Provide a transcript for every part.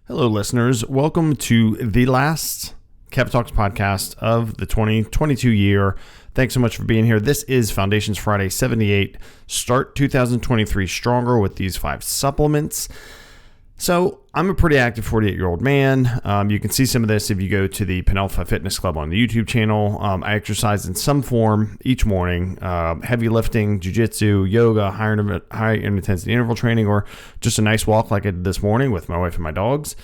Hello, listeners. Welcome to the last Kev Talks podcast of the 2022 year. Thanks so much for being here. This is Foundations Friday 78. Start 2023 stronger with these 5 supplements. So I'm a pretty active 48-year-old man. You can see some of this if you go to the Penalpha Fitness Club on the YouTube channel. I exercise in some form each morning, heavy lifting, jiu-jitsu, yoga, high intensity interval training, or just a nice walk like I did this morning with my wife and my dogs.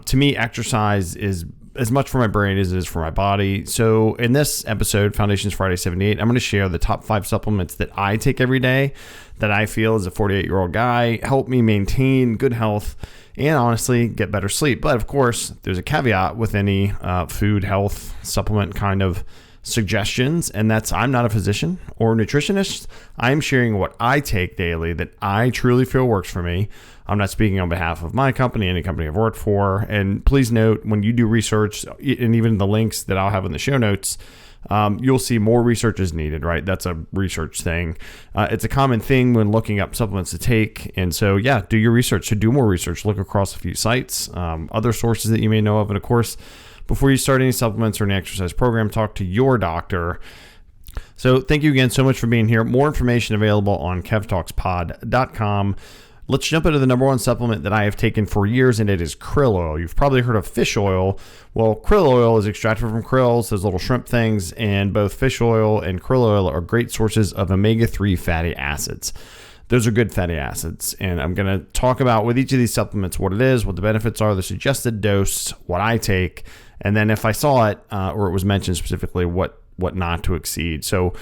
To me, exercise is as much for my brain as it is for my body. So in this episode, Foundations Friday 78, I'm going to share the top 5 supplements that I take every day that I feel as a 48-year-old guy help me maintain good health and honestly get better sleep. But of course, there's a caveat with any food, health, supplement kind of suggestions, and that's I'm not a physician or nutritionist. I'm sharing what I take daily that I truly feel works for me. I'm not speaking on behalf of my company, any company I've worked for. And please note, when you do research, and even the links that I'll have in the show notes, you'll see more research is needed, right? That's a research thing. It's a common thing when looking up supplements to take. And so, yeah, do your research. So do more research. Look across a few sites, other sources that you may know of. And of course, before you start any supplements or any exercise program, talk to your doctor. So thank you again so much for being here. More information available on kevtalkspod.com. Let's jump into the number one supplement that I have taken for years, and it is krill oil. You've probably heard of fish oil. Well, krill oil is extracted from krills, those little shrimp things, and both fish oil and krill oil are great sources of omega-3 fatty acids. Those are good fatty acids, and I'm going to talk about with each of these supplements what it is, what the benefits are, the suggested dose, what I take, and then if I saw it or it was mentioned specifically, what not to exceed. So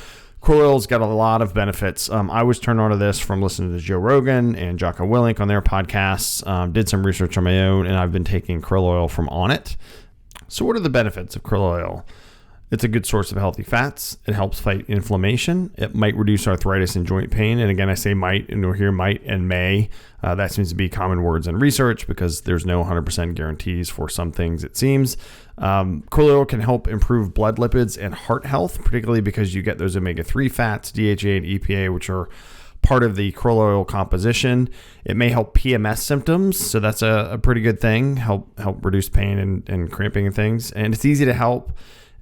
krill oil's got a lot of benefits. I was turned on to this from listening to Joe Rogan and Jocko Willink on their podcasts, did some research on my own, and I've been taking krill oil from Onnit. So what are the benefits of krill oil? It's a good source of healthy fats. It helps fight inflammation. It might reduce arthritis and joint pain. And again, I say might, and we'll hear might and may. That seems to be common words in research because there's no 100% guarantees for some things, it seems. Krill oil can help improve blood lipids and heart health, particularly because you get those omega-3 fats, DHA and EPA, which are part of the krill oil composition. It may help PMS symptoms, so that's a pretty good thing. Help reduce pain and cramping and things. And it's easy to help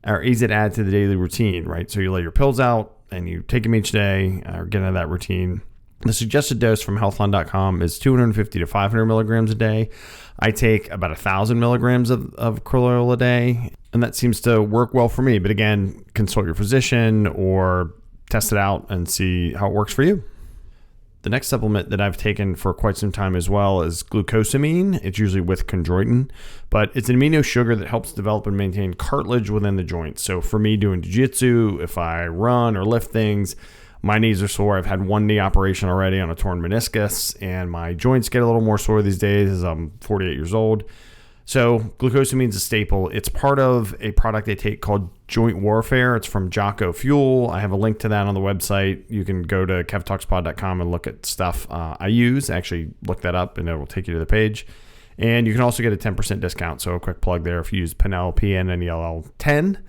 or easy to add to the daily routine, right? So you lay your pills out and you take them each day or get into that routine. The suggested dose from healthline.com is 250 to 500 milligrams a day. I take about 1,000 milligrams of krill oil a day, and that seems to work well for me. But again, consult your physician or test it out and see how it works for you. The next supplement that I've taken for quite some time as well is glucosamine. It's usually with chondroitin, but it's an amino sugar that helps develop and maintain cartilage within the joints. So for me doing jiu-jitsu, if I run or lift things, my knees are sore. I've had one knee operation already on a torn meniscus, and my joints get a little more sore these days as I'm 48 years old. So glucosamine is a staple. It's part of a product they take called Joint Warfare. It's from Jocko Fuel. I have a link to that on the website. You can go to kevtalkspod.com and look at stuff I use. Actually, look that up and it will take you to the page. And you can also get a 10% discount. So a quick plug there. If you use PNL, PNNELL10,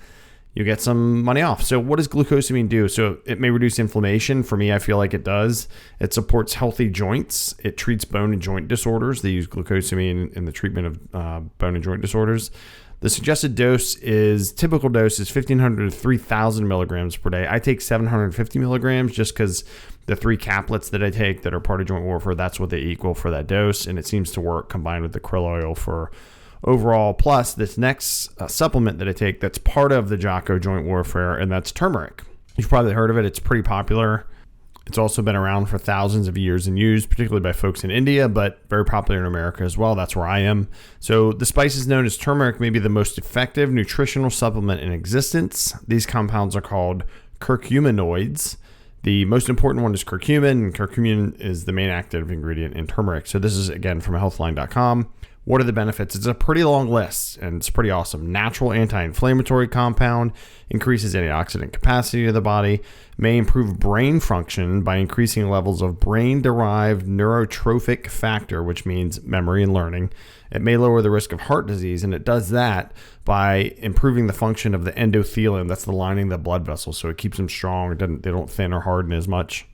you get some money off. So what does glucosamine do? So it may reduce inflammation. For me, I feel like it does. It supports healthy joints. It treats bone and joint disorders. They use glucosamine in the treatment of bone and joint disorders. The suggested typical dose is 1,500 to 3,000 milligrams per day. I take 750 milligrams just because the 3 caplets that I take that are part of Joint Warfare, that's what they equal for that dose. And it seems to work combined with the krill oil for overall. Plus, this next supplement that I take that's part of the Jocko Joint Warfare, and that's turmeric. You've probably heard of it. It's pretty popular. It's also been around for thousands of years and used, particularly by folks in India, but very popular in America as well. That's where I am. So the spice is known as turmeric, may be the most effective nutritional supplement in existence. These compounds are called curcuminoids. The most important one is curcumin, and curcumin is the main active ingredient in turmeric. So this is, again, from healthline.com. What are the benefits? It's a pretty long list, and it's pretty awesome. Natural anti-inflammatory compound, increases antioxidant capacity of the body, may improve brain function by increasing levels of brain-derived neurotrophic factor, which means memory and learning. It may lower the risk of heart disease, and it does that by improving the function of the endothelium. That's the lining of the blood vessels, so it keeps them strong. They don't thin or harden as much.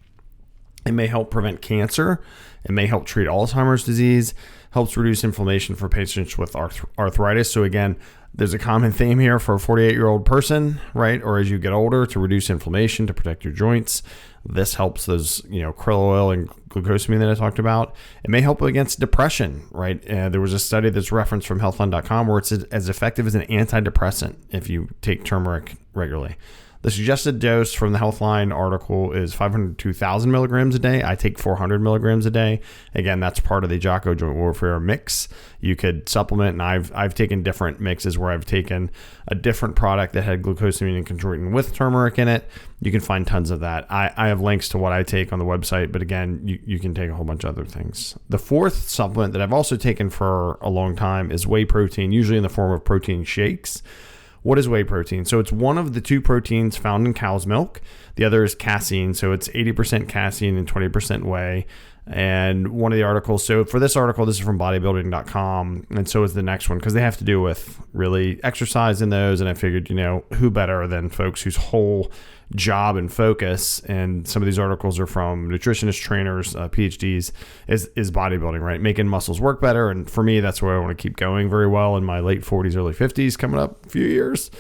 It may help prevent cancer. It may help treat Alzheimer's disease. helps reduce inflammation for patients with arthritis. So again, there's a common theme here for a 48-year-old person, right? Or as you get older, to reduce inflammation, to protect your joints. This helps those, krill oil and glucosamine that I talked about. It may help against depression, right? There was a study that's referenced from healthline.com where it's as effective as an antidepressant if you take turmeric regularly. The suggested dose from the Healthline article is 500 to 2,000 milligrams a day. I take 400 milligrams a day. Again, that's part of the Jocko Joint Warfare mix. You could supplement, and I've taken different mixes where I've taken a different product that had glucosamine and chondroitin with turmeric in it. You can find tons of that. I have links to what I take on the website, but again, you can take a whole bunch of other things. The fourth supplement that I've also taken for a long time is whey protein, usually in the form of protein shakes. What is whey protein? So it's one of the two proteins found in cow's milk. The other is casein. So it's 80% casein and 20% whey. And one of the articles, so for this article, this is from bodybuilding.com. And so is the next one, because they have to do with really exercise in those. And I figured, who better than folks whose whole job and focus, and some of these articles are from nutritionists, trainers, PhDs, is bodybuilding, right? Making muscles work better. And for me, that's where I want to keep going very well in my late 40s, early 50s, coming up a few years.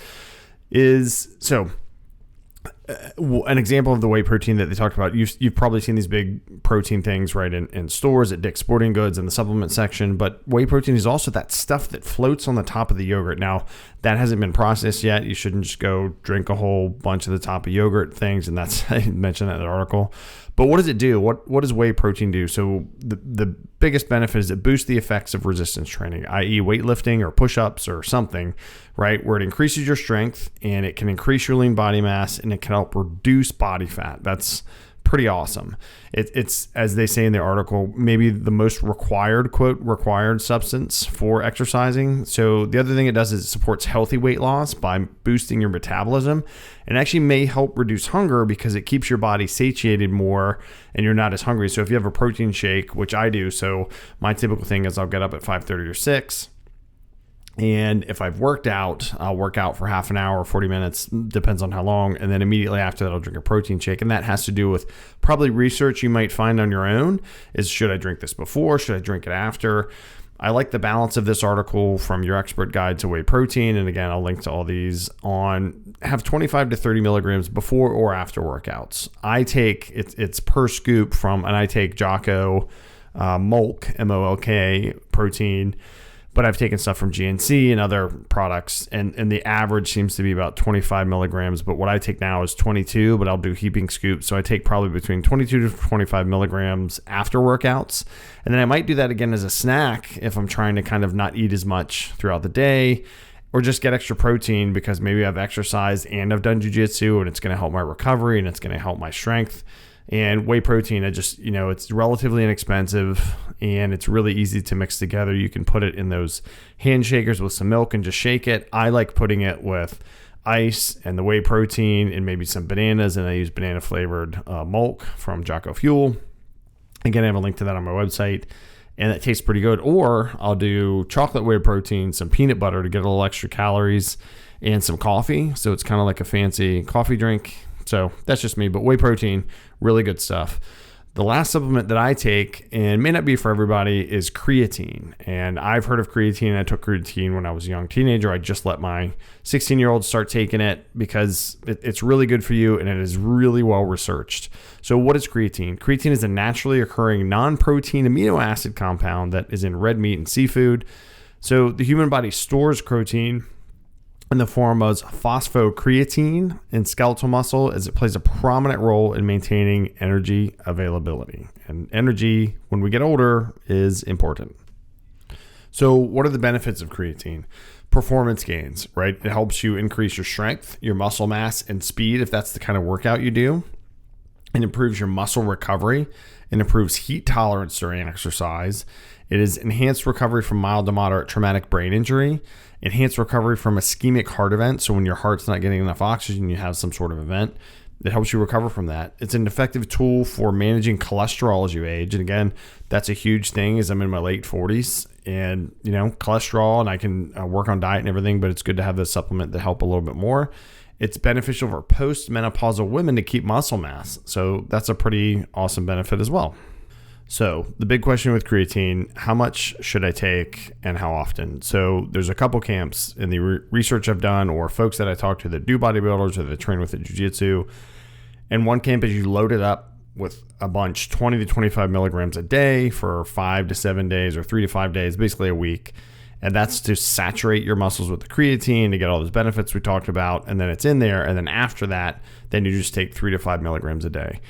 An example of the whey protein that they talked about, you've probably seen these big protein things, right, in stores at Dick's Sporting Goods in the supplement section. But whey protein is also that stuff that floats on the top of the yogurt. Now, that hasn't been processed yet. You shouldn't just go drink a whole bunch of the top of yogurt things, and that's I mentioned that in the article. But what does it do? What does whey protein do? So the biggest benefit is it boosts the effects of resistance training, i.e. weightlifting or push-ups or something, right? Where it increases your strength and it can increase your lean body mass and it can help reduce body fat. That's pretty awesome. It's, as they say in the article, maybe the most required, quote, required substance for exercising. So the other thing it does is it supports healthy weight loss by boosting your metabolism, and actually may help reduce hunger because it keeps your body satiated more and you're not as hungry. So if you have a protein shake, which I do, so my typical thing is I'll get up at 5:30 or 6. And if I've worked out, I'll work out for half an hour or 40 minutes, depends on how long. And then immediately after that, I'll drink a protein shake. And that has to do with probably research you might find on your own is, should I drink this before? Should I drink it after? I like the balance of this article from Your Expert Guide to Whey Protein. And again, I'll link to all these have 25 to 30 milligrams before or after workouts. I take, it's per scoop and I take Jocko Molk, MOLK protein. But I've taken stuff from GNC and other products, and the average seems to be about 25 milligrams. But what I take now is 22, but I'll do heaping scoops. So I take probably between 22 to 25 milligrams after workouts. And then I might do that again as a snack if I'm trying to kind of not eat as much throughout the day, or just get extra protein because maybe I've exercised and I've done jiu-jitsu and it's going to help my recovery and it's going to help my strength. And whey protein, it's relatively inexpensive and it's really easy to mix together. You can put it in those hand shakers with some milk and just shake it. I like putting it with ice and the whey protein and maybe some bananas, and I use banana flavored Molk from Jocko Fuel. Again, I have a link to that on my website, and it tastes pretty good. Or I'll do chocolate whey protein, some peanut butter to get a little extra calories, and some coffee. So it's kind of like a fancy coffee drink. So that's just me, but whey protein, really good stuff. The last supplement that I take, and may not be for everybody, is creatine. And I've heard of creatine. I took creatine when I was a young teenager. I just let my 16-year-old start taking it because it's really good for you and it is really well researched. So what is creatine? Creatine is a naturally occurring non-protein amino acid compound that is in red meat and seafood. So the human body stores protein in the form of phosphocreatine in skeletal muscle, as it plays a prominent role in maintaining energy availability. And energy, when we get older, is important. So what are the benefits of creatine? Performance gains, right? It helps you increase your strength, your muscle mass, and speed if that's the kind of workout you do. It improves your muscle recovery. It improves heat tolerance during exercise. It is enhanced recovery from mild to moderate traumatic brain injury, enhanced recovery from ischemic heart event. So when your heart's not getting enough oxygen, you have some sort of event. It helps you recover from that. It's an effective tool for managing cholesterol as you age. And again, that's a huge thing as I'm in my late 40s and, cholesterol, and I can work on diet and everything, but it's good to have this supplement that help a little bit more. It's beneficial for postmenopausal women to keep muscle mass. So that's a pretty awesome benefit as well. So the big question with creatine, how much should I take and how often? So there's a couple camps in the research I've done or folks that I talk to that do bodybuilders or that train with the jiu-jitsu. And one camp is you load it up with a bunch, 20 to 25 milligrams a day for 5 to 7 days or 3 to 5 days, basically a week. And that's to saturate your muscles with the creatine to get all those benefits we talked about. And then it's in there. And then after that, then you just take 3 to 5 milligrams a day.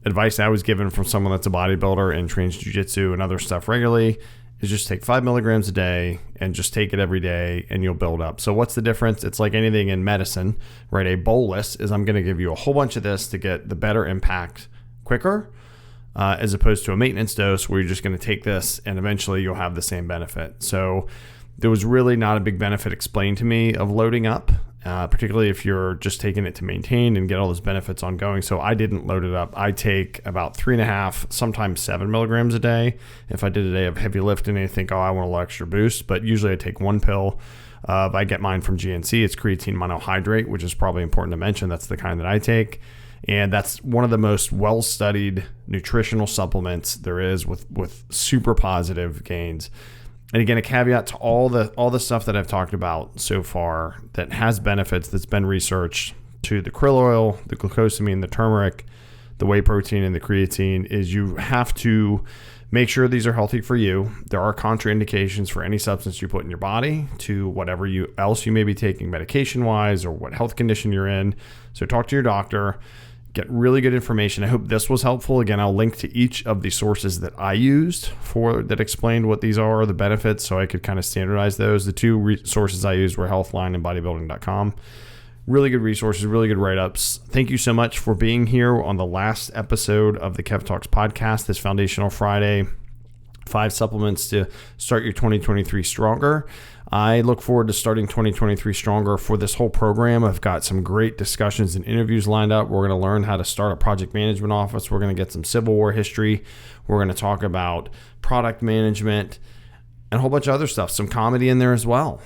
Advice I was given from someone that's a bodybuilder and trains jiu-jitsu and other stuff regularly is just take 5 milligrams a day and just take it every day and you'll build up. So what's the difference? It's like anything in medicine, right? A bolus is I'm going to give you a whole bunch of this to get the better impact quicker, as opposed to a maintenance dose where you're just going to take this and eventually you'll have the same benefit. So there was really not a big benefit explained to me of loading up. Particularly if you're just taking it to maintain and get all those benefits ongoing. So I didn't load it up. I take about 3.5, sometimes 7 milligrams a day. If I did a day of heavy lifting and I think, I want a little extra boost, but usually I take one pill. I get mine from GNC. It's creatine monohydrate, which is probably important to mention. That's the kind that I take. And that's one of the most well-studied nutritional supplements there is with super positive gains. And again, a caveat to all the stuff that I've talked about so far that has benefits that's been researched, to the krill oil, the glucosamine, the turmeric, the whey protein, and the creatine, is you have to make sure these are healthy for you. There are contraindications for any substance you put in your body to whatever else you may be taking medication-wise or what health condition you're in. So talk to your doctor. Get really good information. I hope this was helpful. Again, I'll link to each of the sources that I used that explained what these are, the benefits, so I could kind of standardize those. The two sources I used were Healthline and bodybuilding.com. Really good resources, really good write-ups. Thank you so much for being here on the last episode of the Kev Talks podcast, this Foundational Friday. 5 supplements to start your 2023 stronger. I look forward to starting 2023 stronger for this whole program. I've got some great discussions and interviews lined up. We're going to learn how to start a project management office. We're going to get some Civil War history. We're going to talk about product management and a whole bunch of other stuff, some comedy in there as well.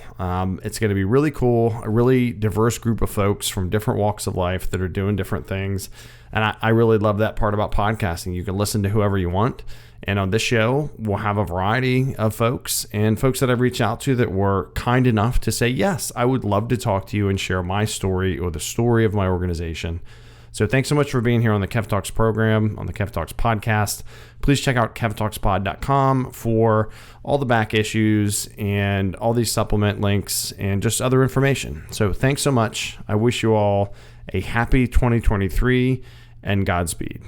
It's going to be really cool, a really diverse group of folks from different walks of life that are doing different things. And I really love that part about podcasting. You can listen to whoever you want. And on this show, we'll have a variety of folks and folks that I've reached out to that were kind enough to say, yes, I would love to talk to you and share my story or the story of my organization. So thanks so much for being here on the Kev Talks program, on the Kev Talks podcast. Please check out kevtalkspod.com for all the back issues and all these supplement links and just other information. So thanks so much. I wish you all a happy 2023 and Godspeed.